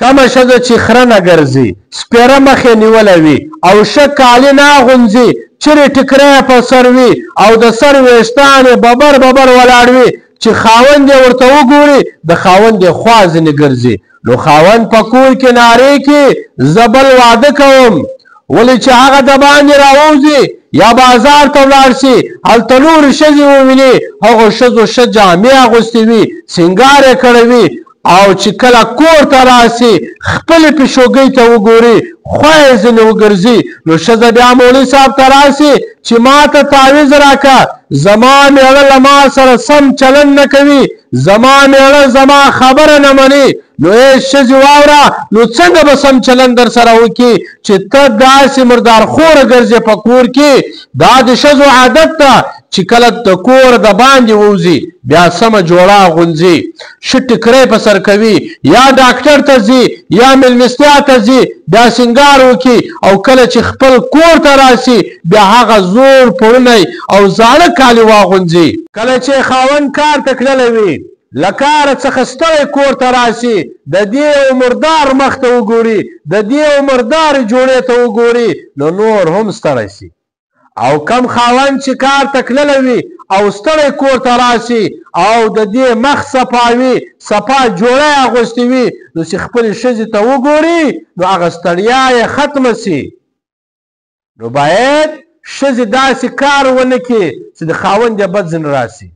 کمه ښځه چې خره نه ګرځي سپېره مخ یې نیولی وي او ښه کالي نه اغوندي چیرې ټیکری یې په سر وي او د سر ویښتان یې ببر ببر ولاړ وي چې خاوند یې ورته وګوري د خاوند یې خوا ځینې ګرځي نو خاوند په کور کې نارې کړي زه بل واده کوم ولې چې هغه د باندې راووځي یا بازار ته ولاړ شي هلته نورې ښځې وویني هغو ښځو ښه جامې اغوستې وي سینګار یې کړی وي او چې کله کور ته راسي خپلې پیشوګۍ ته وګوري خوا یې ځینې وګرځي نو ښځه بیا مولوي صاحب ته راسي چې ما ته تعویض راکړه زما مېړه له ما سره سم چلند نه کوي زما مېړه زما خبره نه مني نو ای ښځې واوره نو څنګه به سم چلند در سره وکړي چې ته داسې مردارخوره ګرځې په کور کې دا د ښځو عادت ده چې کله د کور د باندې ووځي بیا سمه جوړه اغوندي ښه ټیکری په سر کوي یا ډاکټر ته ځي یا مېلمستیا ته ځي بیا سینګار وکړي او کله چې خپل کور ته راسي بیا هغه زوړ پوړنی او زاړه کالي واغوندي کله چې خاوند کار ته تللی وي له کاره څخه ستړی کور ته راسي د دې یو مردار مخ ته وګوري د دې یو مردارې جوړې ته وګوري نو نور هم ستړی شي او کم خاوند چې کار ته تللی وي او ستړی کور ته راسي او د دې مخ صفا وي صفا جوړه یې اغوستې وي نو چې خپلې ښځې ته وګوري نو هغه ستړیا یې ختمه سي نو باید ښځې داسې کار ونه کړي چې د خاوند یې بد ځینې راسي